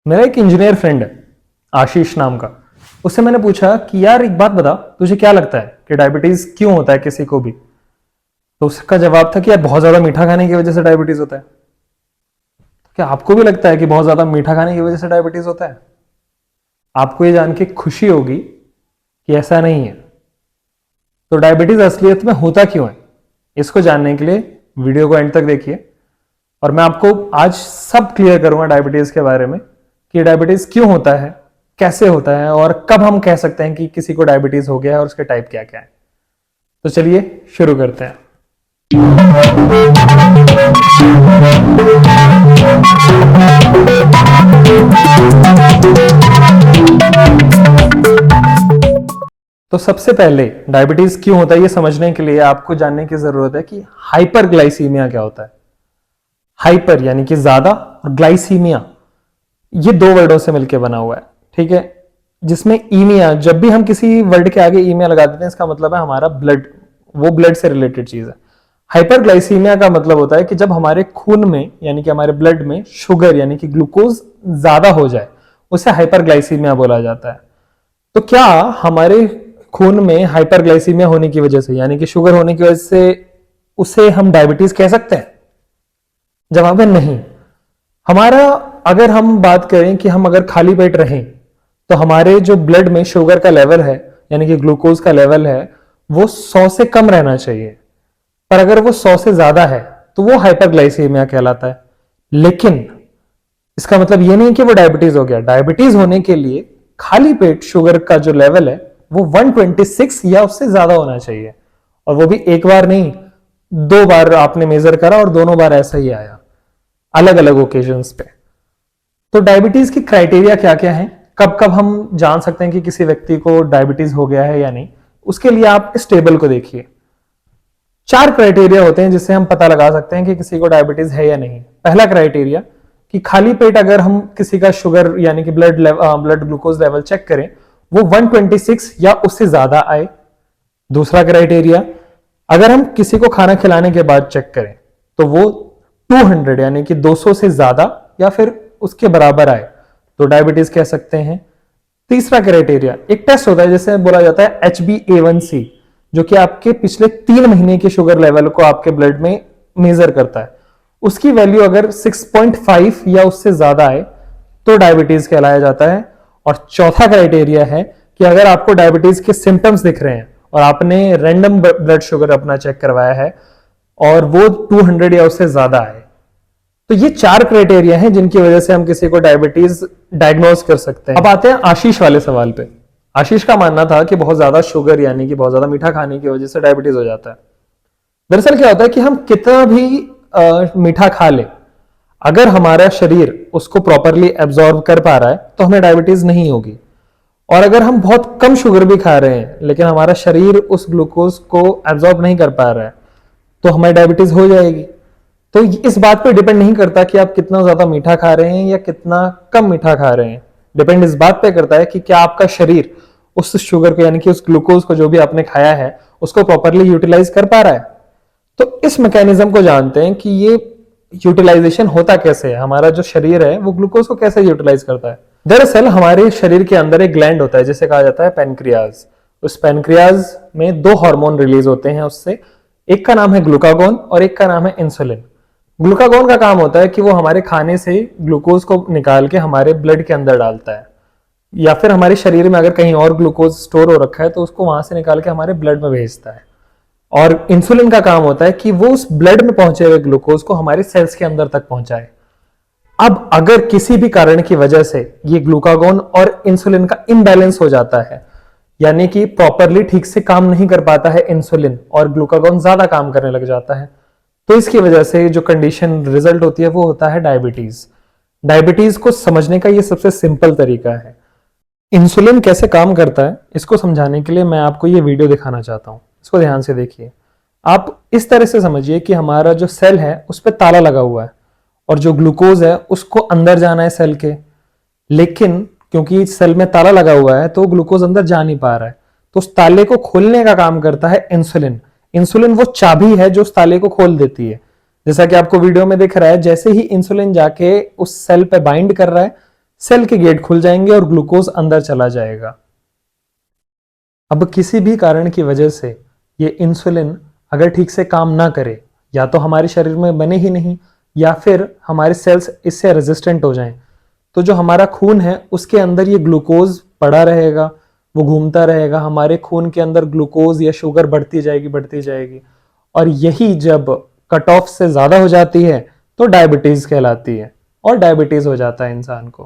मेरा एक engineer friend है आशीष नाम का। उससे मैंने पूछा कि यार एक बात बता, तुझे क्या लगता है कि डायबिटीज क्यों होता है किसी को भी। तो उसका जवाब था कि यार बहुत ज्यादा मीठा खाने की वजह से डायबिटीज होता है। क्या आपको भी लगता है कि बहुत ज्यादा मीठा खाने की वजह से डायबिटीज होता है? आपको ये जान के खुशी होगी कि ऐसा नहीं है। तो डायबिटीज असलियत में होता क्यों है, इसको जानने के लिए वीडियो को एंड तक देखिए और मैं आपको आज सब क्लियर करूंगा डायबिटीज के बारे में कि डायबिटीज क्यों होता है, कैसे होता है और कब हम कह सकते हैं कि किसी को डायबिटीज हो गया है और उसके टाइप क्या क्या है। तो चलिए शुरू करते हैं। तो सबसे पहले डायबिटीज क्यों होता है ये समझने के लिए आपको जानने की जरूरत है कि हाइपरग्लाइसीमिया क्या होता है। हाइपर यानी कि ज्यादा और ग्लाइसीमिया ये दो वर्डों से मिलकर बना हुआ है, ठीक है। जिसमें ईमिया, जब भी हम किसी वर्ड के आगे ईमिया लगा देते हैं इसका मतलब है हमारा ब्लड, वो ब्लड से रिलेटेड चीज है। हाइपरग्लाइसीमिया का मतलब होता है कि जब हमारे खून में यानी कि हमारे ब्लड में शुगर यानी कि ग्लूकोज ज्यादा हो जाए उसे हाइपरग्लाइसीमिया बोला जाता है। तो क्या हमारे खून में हाइपरग्लाइसीमिया होने की वजह से यानी कि शुगर होने की वजह से उसे हम डायबिटीज कह सकते हैं? जवाब है नहीं। हमारा अगर हम बात करें कि हम अगर खाली पेट रहें तो हमारे जो ब्लड में शुगर का लेवल है यानी कि ग्लूकोज का लेवल है वो 100 से कम रहना चाहिए, पर अगर वो 100 से ज्यादा है तो वो हाइपरग्लाइसीमिया कहलाता है। लेकिन इसका मतलब ये नहीं कि वो डायबिटीज हो गया। डायबिटीज होने के लिए खाली पेट शुगर का जो लेवल है वो 126 या उससे ज्यादा होना चाहिए, और वो भी एक बार नहीं, 2 बार आपने मेजर करा और दोनों बार ऐसा ही आया, अलग अलग ओकेजन्स पे। तो डायबिटीज की क्राइटेरिया क्या क्या है, कब कब हम जान सकते हैं कि किसी व्यक्ति को डायबिटीज हो गया है या नहीं, उसके लिए आप इस टेबल को देखिए। 4 क्राइटेरिया होते हैं जिससे हम पता लगा सकते हैं कि किसी को डायबिटीज है या नहीं। पहला क्राइटेरिया कि खाली पेट अगर हम किसी का शुगर यानी कि ब्लड ग्लूकोज लेवल चेक करें वो 126 या उससे ज्यादा आए। दूसरा क्राइटेरिया, अगर हम किसी को खाना खिलाने के बाद चेक करें तो वो 200 यानी कि 200 से ज्यादा या फिर उसके बराबर आए तो डायबिटीज कह सकते हैं। तीसरा क्राइटेरिया, एक टेस्ट होता है जिसे बोला जाता है HbA1c, जो कि आपके पिछले 3 महीने के शुगर लेवल को आपके ब्लड में मेजर करता है। उसकी वैल्यू अगर 6.5 या उससे ज्यादा आए तो डायबिटीज कहलाया जाता है। और चौथा क्राइटेरिया है कि अगर आपको डायबिटीज के सिम्टम्स दिख रहे हैं और आपने रैंडम ब्लड शुगर अपना चेक करवाया है और वो 200 या उससे ज्यादा आए, तो ये 4 क्राइटेरिया हैं जिनकी वजह से हम किसी को डायबिटीज डायग्नोज कर सकते हैं। अब आते हैं आशीष वाले सवाल पे। आशीष का मानना था कि बहुत ज्यादा शुगर यानी कि बहुत ज्यादा मीठा खाने की वजह से डायबिटीज हो जाता है। दरअसल क्या होता है कि हम कितना भी मीठा खा ले, अगर हमारा शरीर उसको प्रॉपरली एब्जॉर्ब कर पा रहा है तो हमें डायबिटीज नहीं होगी। और अगर हम बहुत कम शुगर भी खा रहे हैं लेकिन हमारा शरीर उस ग्लूकोज को एब्जॉर्ब नहीं कर पा रहा है तो हमें डायबिटीज हो जाएगी। तो इस बात पे डिपेंड नहीं करता कि आप कितना ज्यादा मीठा खा रहे हैं या कितना कम मीठा खा रहे हैं। डिपेंड इस बात पे करता है कि क्या आपका शरीर उस शुगर को यानी कि उस ग्लूकोज को जो भी आपने खाया है उसको प्रॉपरली यूटिलाइज कर पा रहा है। तो इस मैकेनिज्म को जानते हैं कि ये यूटिलाइजेशन होता कैसे है, हमारा जो शरीर है वो ग्लूकोज को कैसे यूटिलाइज करता है। दरअसल हमारे शरीर के अंदर एक ग्लैंड होता है जिसे कहा जाता है पेनक्रियाज। उस पेनक्रियाज में 2 हार्मोन रिलीज होते हैं उससे, एक का नाम है ग्लूकागोन और एक का नाम है इंसुलिन। ग्लूकागोन का काम होता है कि वो हमारे खाने से ग्लूकोज को निकाल के हमारे ब्लड के अंदर डालता है, या फिर हमारे शरीर में अगर कहीं और ग्लूकोज स्टोर हो रखा है तो उसको वहां से निकाल के हमारे ब्लड में भेजता है। और इंसुलिन का काम होता है कि वो उस ब्लड में पहुंचे हुए ग्लूकोज को हमारे सेल्स के अंदर तक पहुंचाए। अब अगर किसी भी कारण की वजह से ये ग्लूकागोन और इंसुलिन का इम्बैलेंस हो जाता है यानी कि प्रॉपरली ठीक से काम नहीं कर पाता है इंसुलिन और ग्लूकागोन ज्यादा काम करने लग जाता है, तो इसकी वजह से जो कंडीशन रिजल्ट होती है वो होता है डायबिटीज। डायबिटीज को समझने का ये सबसे सिंपल तरीका है। इंसुलिन कैसे काम करता है इसको समझाने के लिए मैं आपको ये वीडियो दिखाना चाहता हूं। इसको ध्यान से देखिए। आप इस तरह से समझिए कि हमारा जो सेल है उस पर ताला लगा हुआ है और जो ग्लूकोज है उसको अंदर जाना है सेल के, लेकिन क्योंकि सेल में ताला लगा हुआ है तो ग्लूकोज अंदर जा नहीं पा रहा है। तो उस ताले को खोलने का काम करता है इंसुलिन। इंसुलिन वो चाबी है जो उस ताले को खोल देती है। जैसा कि आपको वीडियो में दिख रहा है, जैसे ही इंसुलिन जाके उस सेल पे बाइंड कर रहा है सेल के गेट खुल जाएंगे और ग्लूकोज अंदर चला जाएगा। अब किसी भी कारण की वजह से ये इंसुलिन अगर ठीक से काम ना करे, या तो हमारे शरीर में बने ही नहीं या फिर हमारे सेल्स इससे रेजिस्टेंट हो जाएं, तो जो हमारा खून है उसके अंदर ये ग्लूकोज पड़ा रहेगा, वो घूमता रहेगा, हमारे खून के अंदर ग्लूकोज या शुगर बढ़ती जाएगी, और यही जब कट ऑफ से ज्यादा हो जाती है तो डायबिटीज कहलाती है और डायबिटीज हो जाता है इंसान को।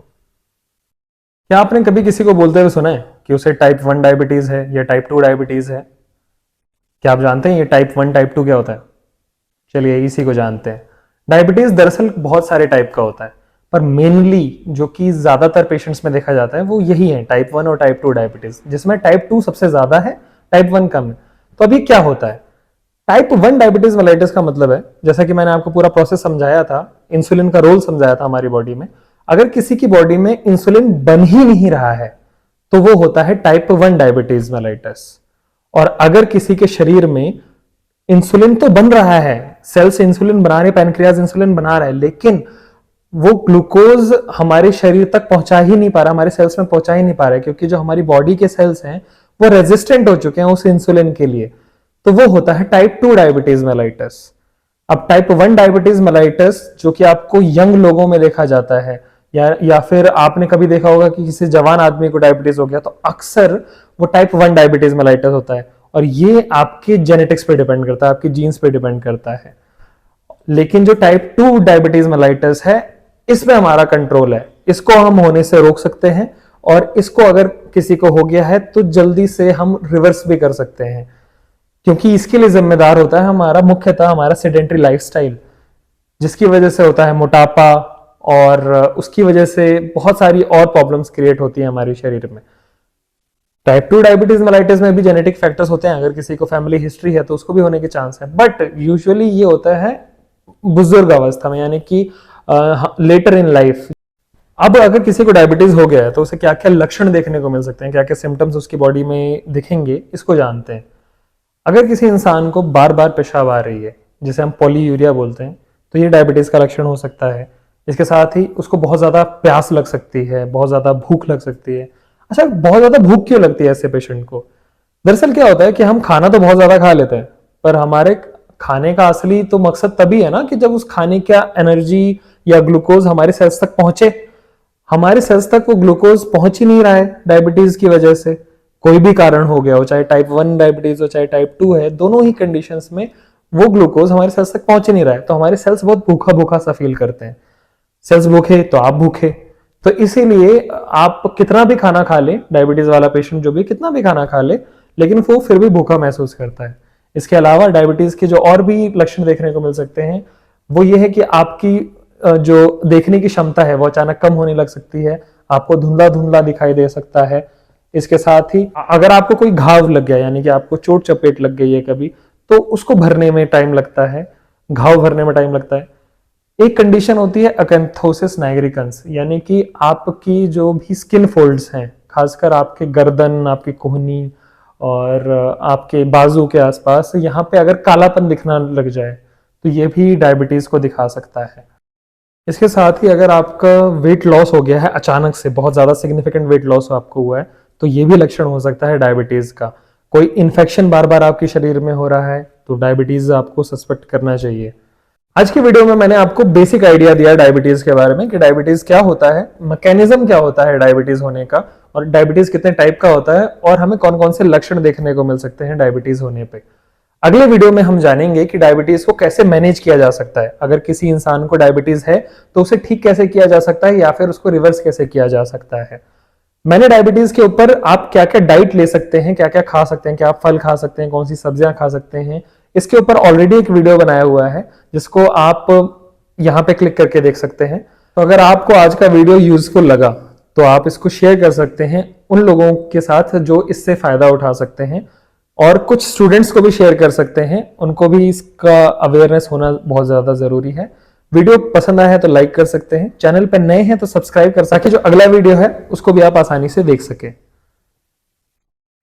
क्या आपने कभी किसी को बोलते हुए सुना है कि उसे टाइप 1 डायबिटीज है या टाइप 2 डायबिटीज है? क्या आप जानते हैं ये टाइप 1 टाइप 2 क्या होता है? चलिए इसी को जानते हैं। डायबिटीज दरअसल बहुत सारे टाइप का होता है, पर मेनली जो कि ज्यादातर पेशेंट्स में देखा जाता है वो यही है, टाइप 1 और टाइप 2 डायबिटीज, जिसमें टाइप 2 सबसे ज्यादा है, टाइप 1 कम है। तो अभी क्या होता है? टाइप 1 डायबिटीज मेलाइटिस का मतलब है, जैसा कि मैंने आपको पूरा प्रोसेस समझाया था, इंसुलिन का रोल समझाया था हमारी बॉडी में। अगर किसी की बॉडी में इंसुलिन बन ही नहीं रहा है तो वो होता है टाइप 1 डायबिटीज मेलाइटिस। और अगर किसी के शरीर में इंसुलिन तो बन रहा है, सेल्स इंसुलिन बना रहे, पैनक्रियाज इंसुलिन बना रहा है, लेकिन वो ग्लूकोज हमारे शरीर तक पहुंचा ही नहीं पा रहा, हमारे सेल्स में पहुंचा ही नहीं पा रहा है, क्योंकि जो हमारी बॉडी के सेल्स हैं वो रेजिस्टेंट हो चुके हैं उस इंसुलिन के लिए। तो वो होता है टाइप 2 डायबिटीज मेलाइटिस। अब टाइप 1 डायबिटीज मेलाइटिस जो कि आपको यंग लोगों में देखा जाता है, या फिर आपने कभी देखा होगा कि किसी जवान आदमी को डायबिटीज हो गया, तो अक्सर वो टाइप 1 डायबिटीज मेलाइटिस होता है, और ये आपके जेनेटिक्स पे डिपेंड करता है, आपकी जीन्स पे डिपेंड करता है। लेकिन जो टाइप 2 डायबिटीज मेलाइटिस है, इसमें हमारा कंट्रोल है, इसको हम होने से रोक सकते हैं, और इसको अगर किसी को हो गया है तो जल्दी से हम रिवर्स भी कर सकते हैं, क्योंकि इसके लिए जिम्मेदार होता है हमारा मुख्यतः हमारा सेडेंटरी लाइफस्टाइल, जिसकी वजह से होता है मोटापा, और उसकी वजह से बहुत सारी और प्रॉब्लम्स क्रिएट होती है हमारे शरीर में। टाइप 2 डायबिटीज मेलाइटिस में भी जेनेटिक फैक्टर्स होते हैं, अगर किसी को फैमिली हिस्ट्री है तो उसको भी होने के चांस है, बट यूजुअली ये होता है बुजुर्ग अवस्था में, यानी कि लेटर इन लाइफ। अब अगर किसी को डायबिटीज हो गया है तो उसे क्या क्या लक्षण देखने को मिल सकते हैं, क्या क्या सिम्टम्स उसकी बॉडी में दिखेंगे, इसको जानते हैं। अगर किसी इंसान को बार बार पेशाब आ रही है, जिसे हम पॉलीयूरिया बोलते हैं, तो ये डायबिटीज का लक्षण हो सकता है। इसके साथ ही उसको बहुत ज्यादा प्यास लग सकती है, बहुत ज्यादा भूख लग सकती है। अच्छा, बहुत ज्यादा भूख क्यों लगती है ऐसे पेशेंट को? दरअसल क्या होता है कि हम खाना तो बहुत ज्यादा खा लेते हैं, पर हमारे खाने का असली तो मकसद तभी है ना कि जब उस खाने का एनर्जी या ग्लूकोज हमारे सेल्स तक पहुंचे। हमारे सेल्स तक वो ग्लूकोज पहुंच ही नहीं रहा है डायबिटीज की वजह से, कोई भी कारण हो गया हो, चाहे टाइप 1 डायबिटीज हो चाहे टाइप 2 है, दोनों ही कंडीशंस में वो ग्लूकोज हमारे सेल्स तक पहुंच ही नहीं रहा है, तो हमारे सेल्स बहुत भूखा भूखा सा फील करते हैं। सेल्स भूखे तो आप भूखे, तो इसीलिए आप कितना भी खाना खा ले, डायबिटीज वाला पेशेंट जो भी कितना भी खाना खा ले, लेकिन वो फिर भी भूखा महसूस करता है। इसके अलावा डायबिटीज के जो और भी लक्षण देखने को मिल सकते हैं वो ये है कि आपकी जो देखने की क्षमता है वो अचानक कम होने लग सकती है, आपको धुंधला धुंधला दिखाई दे सकता है। इसके साथ ही अगर आपको कोई घाव लग गया, यानी कि आपको चोट चपेट लग गई है कभी, तो उसको भरने में टाइम लगता है, घाव भरने में टाइम लगता है। एक कंडीशन होती है अकेंथोसिस नाइग्रिकन्स, यानी कि आपकी जो भी स्किन फोल्ड्स हैं, खासकर आपके गर्दन, आपकी कोहनी और आपके बाजू के आसपास, यहाँ पे अगर कालापन दिखना लग जाए तो ये भी डायबिटीज को दिखा सकता है। इसके साथ ही अगर आपका वेट लॉस हो गया है अचानक से, बहुत ज्यादा सिग्निफिकेंट वेट लॉस आपको हुआ है, तो ये भी लक्षण हो सकता है डायबिटीज का। कोई इन्फेक्शन बार बार आपके शरीर में हो रहा है तो डायबिटीज आपको सस्पेक्ट करना चाहिए। आज की वीडियो में मैंने आपको बेसिक आइडिया दिया डायबिटीज के बारे में कि डायबिटीज क्या होता है, मैकेनिज्म क्या होता है डायबिटीज होने का, और डायबिटीज कितने टाइप का होता है, और हमें कौन कौन से लक्षण देखने को मिल सकते हैं डायबिटीज होने पे। अगले वीडियो में हम जानेंगे कि डायबिटीज को कैसे मैनेज किया जा सकता है। अगर किसी इंसान को डायबिटीज है तो उसे ठीक कैसे किया जा सकता है, या फिर उसको रिवर्स कैसे किया जा सकता है। मैंने डायबिटीज के ऊपर आप क्या क्या डाइट ले सकते हैं, क्या क्या खा सकते हैं, क्या आप फल खा सकते हैं, कौन सी सब्जियां खा सकते हैं, इसके ऊपर ऑलरेडी एक वीडियो बनाया हुआ है जिसको आप यहाँ पे क्लिक करके देख सकते हैं। तो अगर आपको आज का वीडियो यूजफुल लगा तो आप इसको शेयर कर सकते हैं उन लोगों के साथ जो इससे फायदा उठा सकते हैं, और कुछ स्टूडेंट्स को भी शेयर कर सकते हैं, उनको भी इसका अवेयरनेस होना बहुत ज्यादा जरूरी है। वीडियो पसंद आया है तो लाइक कर सकते हैं, चैनल पर नए हैं तो सब्सक्राइब कर सके, जो अगला वीडियो है उसको भी आप आसानी से देख सके।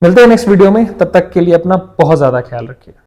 मिलते हैं नेक्स्ट वीडियो में, तब तक के लिए अपना बहुत ज्यादा ख्याल रखिए।